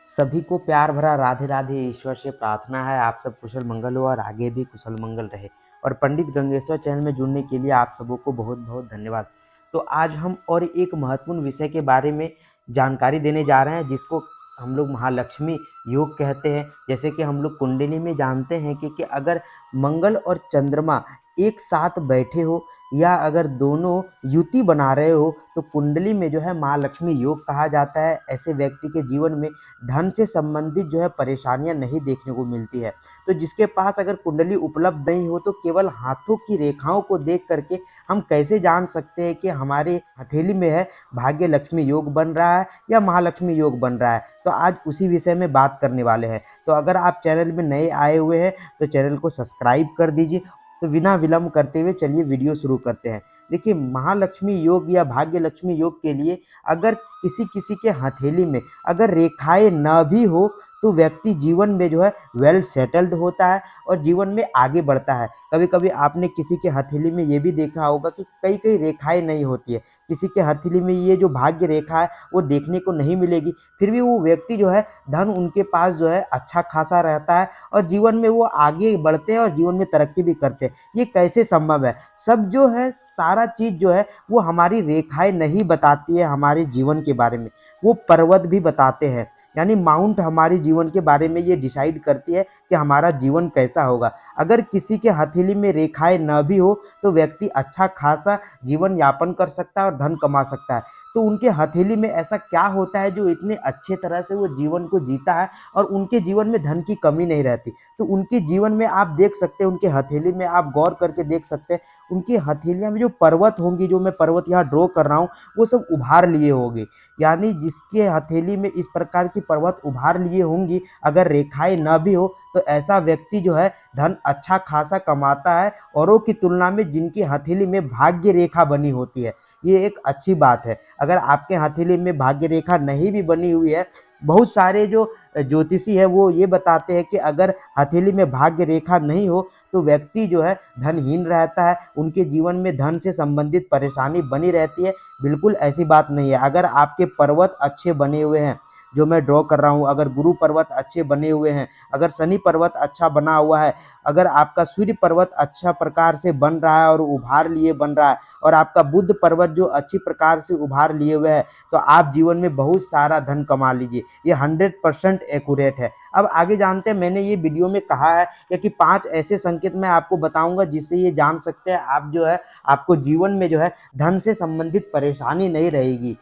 सभी को प्यार भरा राधे राधे। ईश्वर से प्रार्थना है आप सब कुशल मंगल हो और आगे भी कुशल मंगल रहे। और पंडित गंगेश्वर चैनल में जुड़ने के लिए आप सबों को बहुत बहुत धन्यवाद। तो आज हम और एक महत्वपूर्ण विषय के बारे में जानकारी देने जा रहे हैं, जिसको हम लोग महालक्ष्मी योग कहते हैं। जैसे कि हम लोग कुंडली में जानते हैं कि अगर मंगल और चंद्रमा एक साथ बैठे हो या अगर दोनों युति बना रहे हो तो कुंडली में जो है महालक्ष्मी योग कहा जाता है। ऐसे व्यक्ति के जीवन में धन से संबंधित जो है परेशानियां नहीं देखने को मिलती है। तो जिसके पास अगर कुंडली उपलब्ध नहीं हो तो केवल हाथों की रेखाओं को देख करके हम कैसे जान सकते हैं कि हमारे हथेली में है भाग्य लक्ष्मी योग बन रहा है या महालक्ष्मी योग बन रहा है। तो आज उसी विषय में बात करने वाले हैं। तो अगर आप चैनल में नए आए हुए हैं तो चैनल को सब्सक्राइब कर दीजिए। तो बिना विलंब करते हुए चलिए वीडियो शुरू करते हैं। देखिए, महालक्ष्मी योग या भाग्य लक्ष्मी योग के लिए अगर किसी किसी के हथेली में अगर रेखाएं न भी हो तो व्यक्ति जीवन में जो है वेल सेटल्ड होता है और जीवन में आगे बढ़ता है। कभी कभी आपने किसी के हथेली में ये भी देखा होगा कि कई कई रेखाएं नहीं होती है। किसी के हथेली में ये जो भाग्य रेखा है वो देखने को नहीं मिलेगी, फिर भी वो व्यक्ति जो है धन उनके पास जो है अच्छा खासा रहता है और जीवन में वो आगे बढ़ते हैं और जीवन में तरक्की भी करते हैं। ये कैसे संभव है? सब जो है सारा चीज जो है वो हमारी रेखाएं नहीं बताती है हमारे जीवन के बारे में, वो पर्वत भी बताते हैं। यानी माउंट हमारे जीवन के बारे में ये डिसाइड करती है कि हमारा जीवन कैसा होगा। अगर किसी के हथेली में रेखाएं न भी हो तो व्यक्ति अच्छा खासा जीवन यापन कर सकता है और धन कमा सकता है। तो उनके हथेली में ऐसा क्या होता है जो इतने अच्छे तरह से वो जीवन को जीता है और उनके जीवन में धन की कमी नहीं रहती? तो उनके जीवन में आप देख सकते हैं, उनके हथेली में आप गौर करके देख सकते हैं, उनकी हथेलियां में जो पर्वत होंगी, जो मैं पर्वत यहाँ ड्रॉ कर रहा हूँ, वो सब उभार लिए होंगे। यानी जिसके हथेली में इस प्रकार की पर्वत उभार लिए होंगी, अगर रेखाएं न भी हो तो ऐसा व्यक्ति जो है धन अच्छा खासा कमाता है औरों की तुलना में जिनकी हथेली में भाग्य रेखा बनी होती है। ये एक अच्छी बात है। अगर आपके हथेली में भाग्य रेखा नहीं भी बनी हुई है, बहुत सारे जो ज्योतिषी है वो ये बताते हैं कि अगर हथेली में भाग्य रेखा नहीं हो तो व्यक्ति जो है धनहीन रहता है, उनके जीवन में धन से संबंधित परेशानी बनी रहती है। बिल्कुल ऐसी बात नहीं है। अगर आपके पर्वत अच्छे बने हुए हैं, जो मैं ड्रॉ कर रहा हूँ, अगर गुरु पर्वत अच्छे बने हुए हैं, अगर शनि पर्वत अच्छा बना हुआ है, अगर आपका सूर्य पर्वत अच्छा प्रकार से बन रहा है और उभार लिए बन रहा है, और आपका बुध पर्वत जो अच्छी प्रकार से उभार लिए हुए है, तो आप जीवन में बहुत सारा धन कमा लीजिए। ये 100% एक्यूरेट है। अब आगे जानते हैं, मैंने ये वीडियो में कहा है कि 5 ऐसे संकेत मैं आपको बताऊंगा जिससे ये जान सकते हैं आप जो है आपको जीवन में जो है धन से संबंधित परेशानी नहीं रहेगी।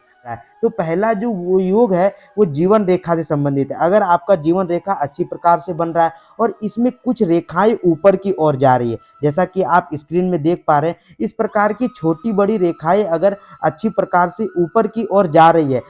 तो पहला जो वो योग है वो जीवन रेखा से संबंधित है। अगर आपका जीवन रेखा अच्छी प्रकार से बन रहा है और इसमें कुछ रेखाएं ऊपर की ओर जा रही है, जैसा कि आप स्क्रीन में देख पा रहे हैं, इस प्रकार की छोटी बड़ी रेखाएं अगर अच्छी प्रकार से ऊपर की ओर जा रही है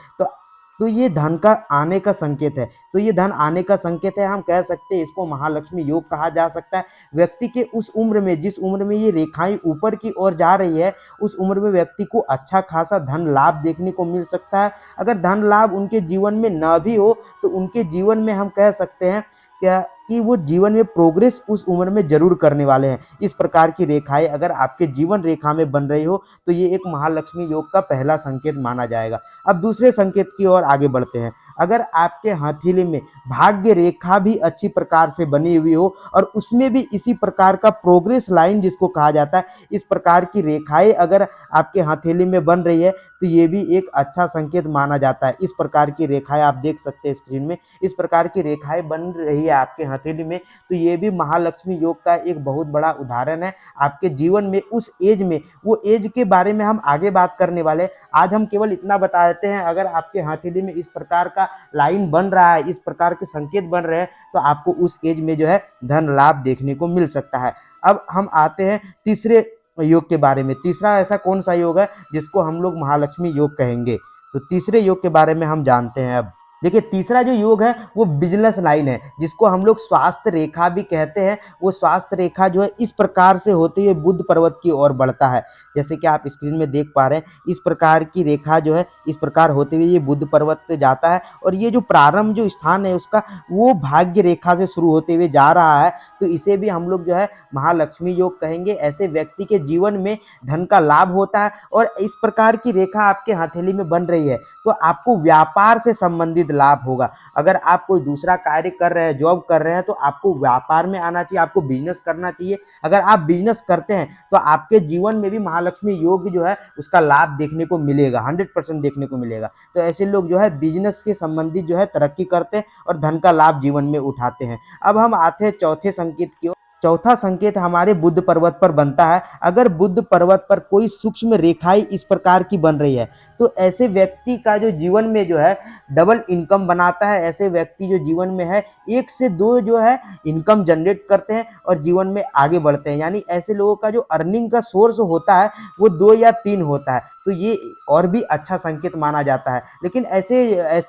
तो ये धन का आने का संकेत है। तो ये धन आने का संकेत है। हम कह सकते हैं इसको महालक्ष्मी योग कहा जा सकता है। व्यक्ति के उस उम्र में, जिस उम्र में ये रेखाएं ऊपर की ओर जा रही है, उस उम्र में व्यक्ति को अच्छा खासा धन लाभ देखने को मिल सकता है। अगर धन लाभ उनके जीवन में न भी हो तो उनके जीवन में हम कह सकते हैं क्या कि वो जीवन में प्रोग्रेस उस उम्र में जरूर करने वाले हैं। इस प्रकार की रेखाएं अगर आपके जीवन रेखा में बन रही हो तो ये एक महालक्ष्मी योग का पहला संकेत माना जाएगा। अब दूसरे संकेत की ओर आगे बढ़ते हैं। अगर आपके हथेली में भाग्य रेखा भी अच्छी प्रकार से बनी हुई हो और उसमें भी इसी प्रकार का प्रोग्रेस लाइन जिसको कहा जाता है, इस प्रकार की रेखाएं अगर आपके हथेली में बन रही है तो ये भी एक अच्छा संकेत माना जाता है। इस प्रकार की रेखाएं आप देख सकते हैं स्क्रीन में, इस प्रकार की रेखाएं बन रही है आपके हथेली में, तो ये भी महालक्ष्मी योग का एक बहुत बड़ा उदाहरण है। आपके जीवन में उस एज में, वो एज के बारे में हम आगे बात करने वाले। आज हम केवल इतना बता देते हैं, अगर आपके हथेली में इस प्रकार का लाइन बन रहा है, इस प्रकार के संकेत बन रहे हैं, तो आपको उस एज में जो है धन लाभ देखने को मिल सकता है। अब हम आते हैं तीसरे योग के बारे में। तीसरा ऐसा कौन सा योग है जिसको हम लोग महालक्ष्मी योग कहेंगे? तो तीसरे योग के बारे में हम जानते हैं। अब देखिए, तीसरा जो योग है वो बिजनेस लाइन है, जिसको हम लोग स्वास्थ्य रेखा भी कहते हैं। वो स्वास्थ्य रेखा जो है इस प्रकार से होती है, बुध पर्वत की ओर बढ़ता है। जैसे कि आप स्क्रीन में देख पा रहे हैं, इस प्रकार की रेखा जो है इस प्रकार होते हुए ये बुध पर्वत पे जाता है और ये जो प्रारंभ जो स्थान है उसका, वो भाग्य रेखा से शुरू होते हुए जा रहा है। तो इसे भी हम लोग जो है महालक्ष्मी योग कहेंगे। ऐसे व्यक्ति के जीवन में धन का लाभ होता है और इस प्रकार की रेखा आपके हथेली में बन रही है तो आपको व्यापार से संबंधित संबंधित लाभ होगा। अगर आप कोई दूसरा कार्य कर रहे हैं, जॉब कर रहे हैं, तो आपको व्यापार में आना चाहिए, आपको बिजनेस करना चाहिए। अगर आप बिजनेस करते हैं तो आपके जीवन में भी महालक्ष्मी योग जो है उसका लाभ देखने को मिलेगा, 100% देखने को मिलेगा। तो ऐसे लोग जो है बिजनेस के संबंधित जो है तरक्की करते हैं और धन का लाभ जीवन में उठाते हैं। अब हम आते हैं चौथे संकेत की ओर। चौथा संकेत हमारे बुध पर्वत पर बनता है। अगर बुध पर्वत पर कोई सूक्ष्म रेखाएं इस प्रकार की बन रही है, तो ऐसे व्यक्ति का जो जीवन में जो है डबल इनकम बनाता है। ऐसे व्यक्ति जो जीवन में है 1 से 2 जो है इनकम जनरेट करते हैं और जीवन में आगे बढ़ते हैं। यानी ऐसे लोगों का जो अर्निंग का सोर्स होता है वो 2 या 3 होता है, तो ये और भी अच्छा संकेत माना जाता है। लेकिन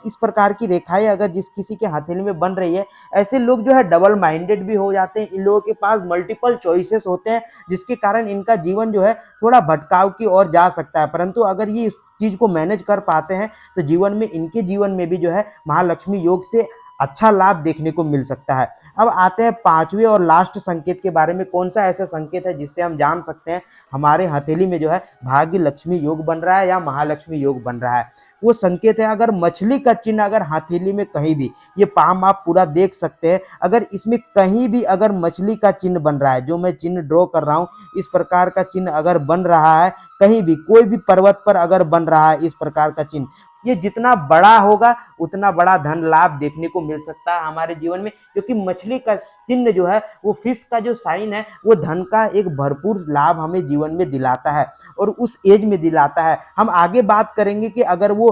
इस प्रकार की रेखाएं अगर जिस किसी के हथेली में बन रही है, ऐसे लोग जो है डबल माइंडेड भी हो जाते हैं। इन लोगों के पास मल्टीपल चॉइसेस होते हैं, जिसके कारण इनका जीवन जो है थोड़ा भटकाव की ओर जा सकता है। परंतु अगर ये इस चीज को मैनेज कर पाते हैं तो जीवन में इनके जीवन में भी जो है महालक्ष्मी योग से अच्छा लाभ देखने को मिल सकता है। अब आते हैं पांचवें और लास्ट संकेत के बारे में। कौन सा ऐसा संकेत है जिससे हम जान सकते हैं हमारे हथेली में जो है भाग्य लक्ष्मी योग बन रहा है या महालक्ष्मी योग बन रहा है? वो संकेत है, अगर मछली का चिन्ह अगर हथेली में कहीं भी, ये पाम आप पूरा देख सकते हैं, अगर इसमें कहीं भी अगर मछली का चिन्ह बन रहा है, जो मैं चिन्ह ड्रॉ कर रहा हूं, इस प्रकार का चिन्ह अगर बन रहा है कहीं भी, कोई भी पर्वत पर अगर बन रहा है इस प्रकार का चिन्ह, ये जितना बड़ा होगा उतना बड़ा धन लाभ देखने को मिल सकता है हमारे जीवन में। क्योंकि मछली का चिन्ह जो है, वो फिश का जो साइन है, वो धन का एक भरपूर लाभ हमें जीवन में दिलाता है और उस एज में दिलाता है। हम आगे बात करेंगे कि अगर वो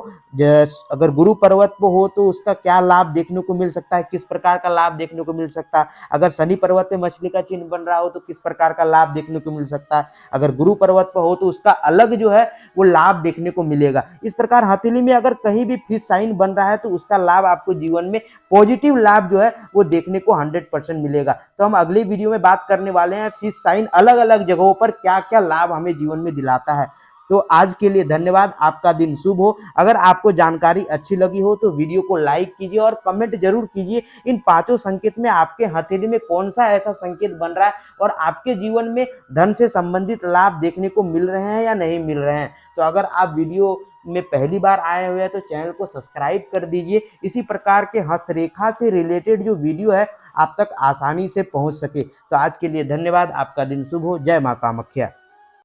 अगर गुरु पर्वत पे हो तो उसका क्या लाभ देखने को मिल सकता है, किस प्रकार का लाभ देखने को मिल सकता है। अगर शनि पर्वत पे मछली का चिन्ह बन रहा हो तो किस प्रकार का लाभ देखने को मिल सकता है। अगर गुरु पर्वत पर हो तो उसका अलग जो है वो लाभ देखने को मिलेगा। इस प्रकार हथेली में अगर कहीं भी फिश साइन बन रहा है तो उसका लाभ आपको जीवन में पॉजिटिव लाभ जो है वो देखने को 100% मिलेगा। तो हम अगली वीडियो में बात करने वाले हैं फिश साइन अलग अलग जगहों पर क्या क्या लाभ हमें जीवन में दिलाता है। तो आज के लिए धन्यवाद, आपका दिन शुभ हो। अगर आपको जानकारी अच्छी लगी हो तो वीडियो को लाइक कीजिए और कमेंट जरूर कीजिए इन पांचों संकेत में आपके हथेली में कौन सा ऐसा संकेत बन रहा है और आपके जीवन में धन से संबंधित लाभ देखने को मिल रहे हैं या नहीं मिल रहे हैं। तो अगर आप वीडियो में पहली बार आए हुए हैं तो चैनल को सब्सक्राइब कर दीजिए, इसी प्रकार के हस्तरेखा से रिलेटेड जो वीडियो है आप तक आसानी से पहुंच सके। तो आज के लिए धन्यवाद, आपका दिन शुभ हो। जय मां कामाख्या।